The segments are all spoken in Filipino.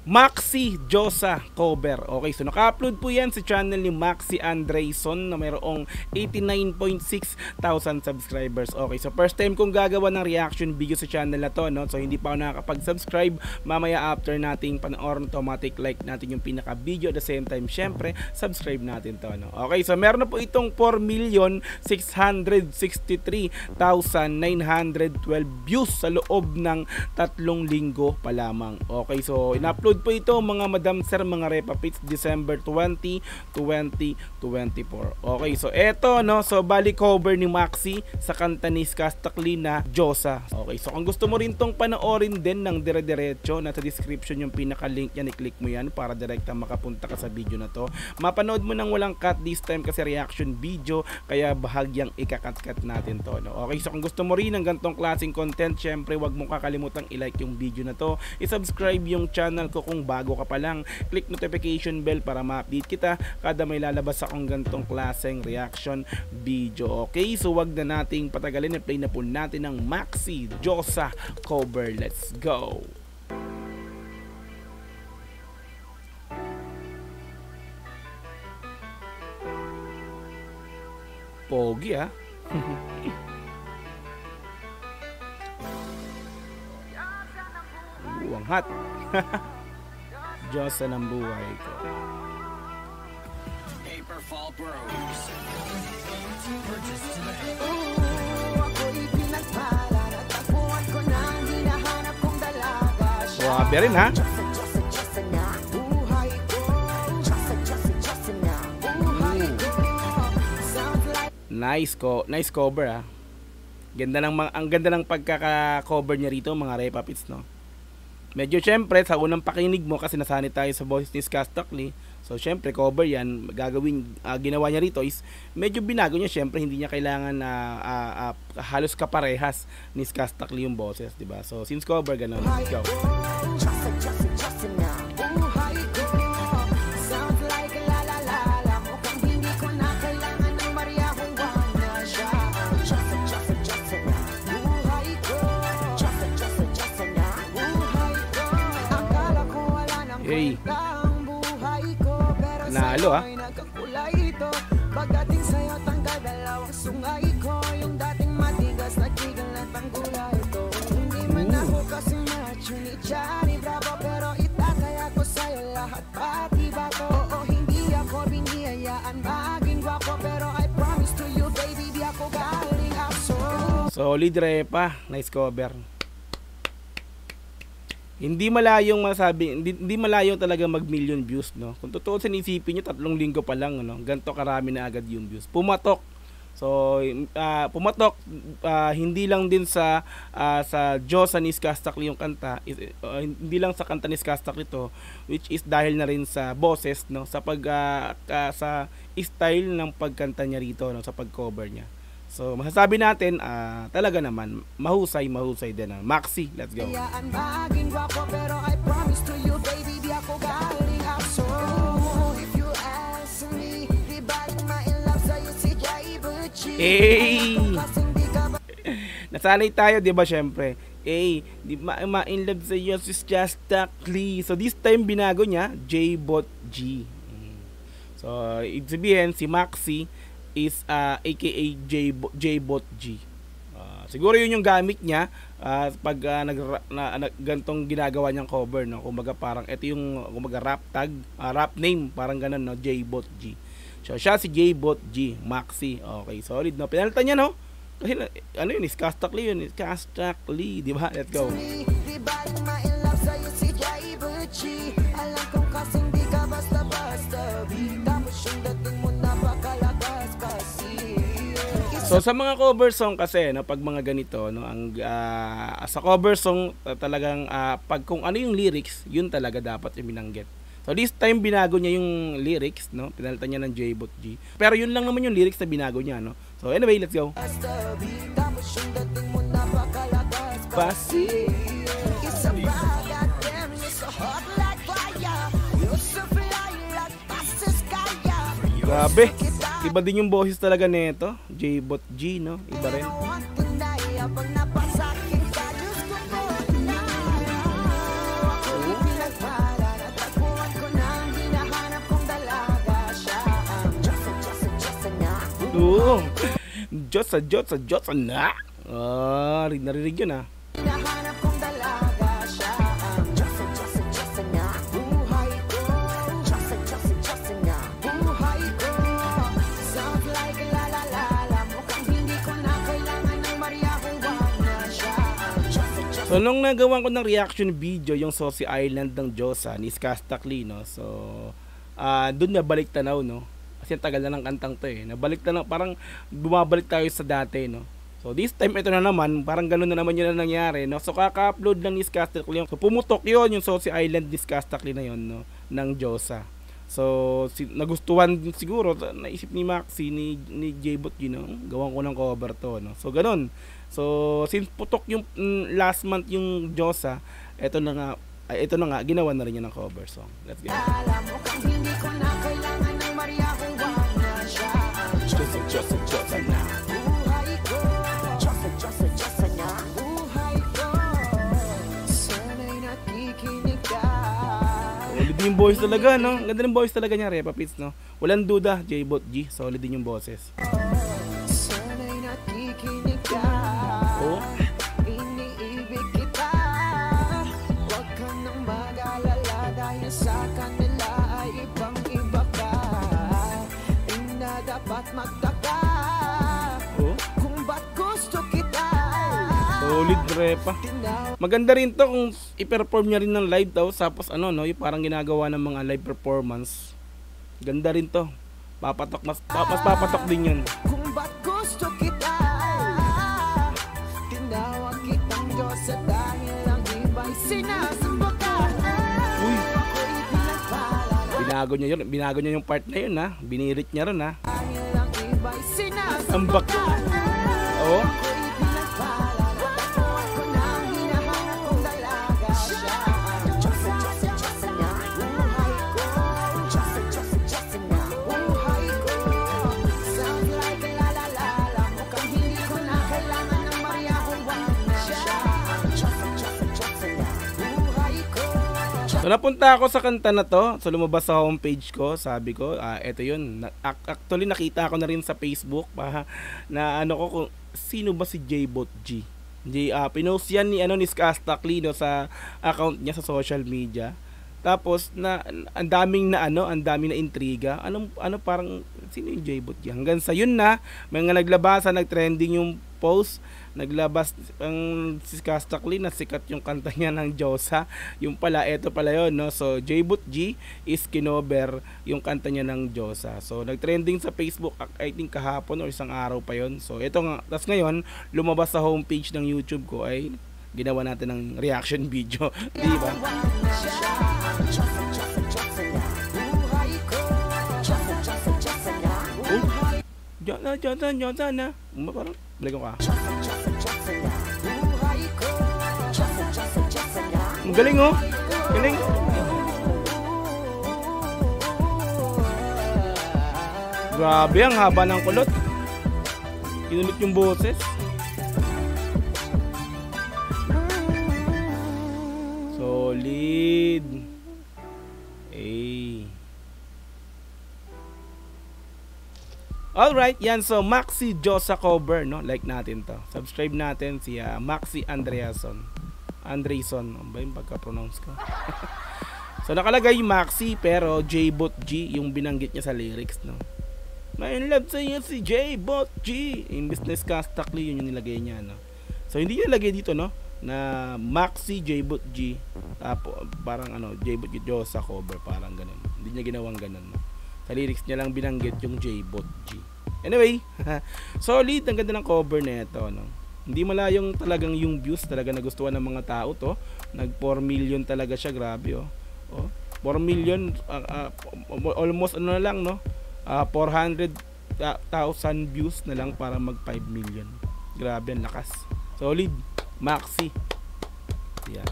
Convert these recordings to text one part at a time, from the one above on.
Maxi Josa cover. Okay, so naka-upload po yan sa channel ni Maxi Andreyson na mayroong 89.6 thousand subscribers. Okay, so first time kong gagawa ng reaction video sa channel na to, no? So hindi pa ako nakakapag-subscribe. Mamaya after nating panoorin, automatic like natin yung pinaka-video. At the same time, syempre, subscribe natin to, no? Okay, so meron na po itong 4,663,912 views sa loob ng 3 linggo pa lamang. Okay, so in-upload po ito mga madam sir, mga Repa Pits, December 20, 2024. Okay, so eto, no, so bali cover ni Maxi sa kanta ni Skastakli na Josa. Okay, so kung gusto mo rin tong panoorin din ng dire-diretso, nasa description yung pinaka-link yan, i-click mo yan para direkta makapunta ka sa video na to. Mapanood mo nang walang cut this time kasi reaction video, kaya bahagyang ikakat-cut natin to, no? Okay, so kung gusto mo rin ng gantong klaseng content, syempre wag mong kakalimutang i-like yung video na to, i-subscribe yung channel ko kung bago ka pa lang, click notification bell para ma-update kita kada may lalabas akong gantong klaseng reaction video. Okay, so wag na nating patagalin, i-play na po natin ng Maxi Josa cover. Let's go! Pogi, ah. Ang hot. Diyosa ng buhay ko. Paperfall Bros. Grabe rin, ha? Nice cover, ha. Ang ganda ng pagkaka-cover niya rito, mga Repa Pits, no. Medyo syempre sa unang pakinig mo, kasi nasanay tayo sa voice ni Skastakli, so syempre cover yan, ginawa niya rito is medyo binago niya. Syempre hindi niya kailangan halos kaparehas ni Skastakli yung boses, diba? So since cover, ganun, let's go. Hey, nalo, ha? Pagdating sa'yo tanggal dalawang sungay ko, yung dating matigas na tigal na tanggula ito. Hindi man ako kasi macho ni Johnny Bravo, pero itataya ko sa'yo lahat pati bato. Oo, hindi ako biniyayaan maging gwapo, pero I promise to you baby, di ako galing aso. Solid, Repa, nice cover. Hindi malayong masabi, hindi malayong talaga mag-million views, no. Kung totoo sinisipin niyo, 3 linggo pa lang, no, ganito karami na agad yung views. Pumatok. So pumatok, hindi lang din sa Josa ni Skastakli yung kanta, hindi lang sa kanta ni Skastakli to, which is dahil na rin sa boses, no, sa sa style ng pagkanta niya rito, no, sa pag-cover niya. So masasabi natin, talaga naman mahusay din. Maxi, let's go. Hey! Nasanay tayo, 'di ba, syempre. Di ma-in love sa iyo si Skastakli. So this time binago niya, J-Bot G. So ibig sabihin si Maxi is aka J-Bot G. Siguro yun yung gamit niya pag gantong ginagawa niyang cover, no. Kumbaga parang ito yung rap tag, rap name, parang ganun, no, J-Bot G. So siya si J-Bot G, Maxi. Okay, solid, no. Pinalitan niya, no. Kasi ano yun, Skastakli yun, Skastakli, di ba? Let's go. So sa mga cover song kasi, no, pag mga ganito, no, ang sa cover song talagang pag kung ano yung lyrics, yun talaga dapat yung binanggit. So this time binago niya yung lyrics, no, pinalitan niya ng J-Bot G. Pero yun lang naman yung lyrics na binago niya, no. So anyway, let's go. Grabe. Iba din yung boses talaga nito, J-Bot G, no? Iba rin. Oo. Diyosa na. Narinig yun ah. Hinahanap kong dalaga siya ang Diyosa niya. Buhay ko, Diyosa niya. Buhay ko, sounds like la la la la. Mukhang hindi ko na kailangan ng Maria kung wag na siya ang Diyosa. So nung nagawan ko ng reaction video yung Saucy Island ng Diyosa ni Skastakli, no? So doon nabalik tanaw, no? Kasi tagal na ng kantang to eh. Nabalik tanaw, parang bumabalik tayo sa dati, no? So this time ito na naman, parang ganoon na naman yun na nangyari, no? So kaka-upload lang ni Skastakli. So pumutok yun yung Saucy Island ni Skastakli na yun, no? Ng Diyosa. So nagustuhan siguro, naisip ni Maxi, ni J-Bot, gawan ko ng cover to, no? So ganoon. So since putok yung last month yung Diyosa, ito na nga, ginawa na rin niya ng cover song. Let's go. Alam mo kung hindi ko na kailangan ng Maria kung wag na siya ang Diyosa na. buhay ko. Diyosa niya. Buhay ko. Sana'y nakikinig ka. Solid din yung voice talaga, no? Ang ganda ng voice talaga niya, Repa Pits, no? Walang duda, J-Bot G. Solid din yung boses. Sana'y nakikinig ka. Oh. Iniibig kita. Huwag ka nang mag-alala dahil sa kanila ay ibang-iba ka. Di na dapat magtaka Oh. kung ba't gusto kita. Solid, Repa. Maganda rin to kung i-perform niya rin ng live daw, tapos no, yung parang ginagawa ng mga live performance. Ganda rin to. Papatok, mas papatok din yun. Kung ba't gusto kita. Tinawag kitang Diyosa dahil ang iba'y sinasamba ka. Uy, Ako'y pinagpala binago niya yung part na yun, ha. Binirit niya rin, ha. dahil ang iba'y sinasamba Ambak. ka. Oh. Ako'y pinagpala natagpuan ko na ang hinahanap kong dalaga siya. Diyosa niya. Buhay ko. Diyosa niya. Buhay ko. Sounds like la la la la. Mukhang hindi ko na kailangan ng Maria kung wag na siya. Diyosa niya. Buhay ko. So napunta ako sa kanta na to. So lumabas sa homepage ko, sabi ko, eto yun. Actually nakita ko na rin sa Facebook na ano ko kung sino ba si J-Bot G. Pinost yan ni Skastakli, no, sa account niya sa social media. Tapos ang daming na intriga. Ano parang sino yung J-Bot G? Hanggang sa yun na may nga naglabasan, nagtrending yung post. Naglabas ang si Skastakli na sikat yung kanta niya ng Diyosa. Yung pala, eto pala yun, no? So J-Bot G is kinover yung kanta niya ng Diyosa. So nagtrending sa Facebook, I think kahapon or isang araw pa yon. So ito nga, tas ngayon lumabas sa homepage ng YouTube ko, ay ginawa natin ng reaction video. Di ba? Buhay ko. Diyosa na. Parang balik ko ka. Buhay ko. Ang galing, oh. Galing. Grabe, ang haba ng kulot. Kinulit yung boses. Solid. Alright, yan. So Maxi Diyosa cover, no? Like natin to. Subscribe natin si Maxi Andreason. Ano ba yung pagka-pronounce ko? So nakalagay Maxi pero J-Bot G yung binanggit niya sa lyrics, no? May love sa'yo si J-Bot G. Imbis na Skastakli, yun yung nilagay niya, no? So hindi niya nilagay dito, no? Na Maxi J-Bot G. Parang J-Bot G Diyosa cover, parang ganun. Hindi niya ginawang ganun, no? Sa lyrics niya lang binanggit yung J-Bot G. Anyway, solid, ang ganda ng cover na ito, no? Hindi malayong talagang yung views talaga nagustuhan ng mga tao to. Nag 4 million talaga siya, grabe, oh. 4 million, almost na lang, no? 400,000 views na lang para mag 5 million. Grabe, ang lakas. Solid, Maxi. Yeah.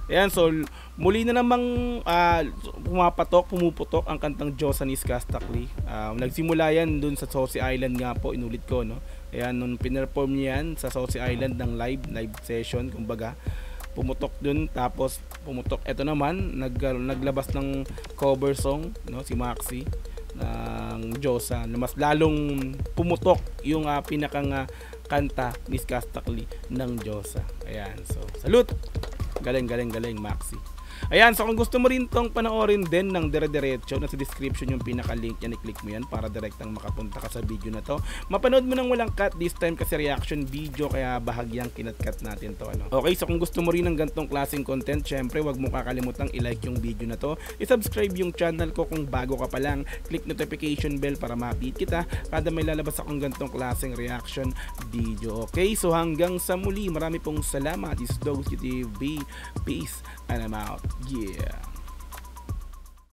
Ayan, so muli na namang pumuputok ang kantang Diyosa ni Skastakli. Nagsimula yan dun sa Saucy Island nga po, inulit ko, no? Ayan, nung pinerform niya yan sa Saucy Island ng live session, kumbaga, pumutok dun, tapos pumutok, eto naman, naglabas ng cover song, no? Si Maxi, ng Diyosa na mas lalong pumutok yung pinakang kanta ni Skastakli ng Diyosa. Ayan, so salute. Galing Maxi. Ayan, so kung gusto mo rin tong panoorin din ng dire-diretso, nasa description yung pinaka-link yan, i-click mo yan para direktang makapunta ka sa video na to. Mapanood mo nang walang cut this time kasi reaction video, kaya bahagyang kinat-cut natin to. Okay, so kung gusto mo rin ng gantong klaseng content, syempre wag mo kakalimutang i-like yung video na to, i-subscribe yung channel ko kung bago ka pa lang, click notification bell para ma-update kita kada may lalabas akong gantong klaseng reaction video. Okay, so hanggang sa muli, marami pong salamat. This is Dogz TV. Peace and I'm out. Yeah.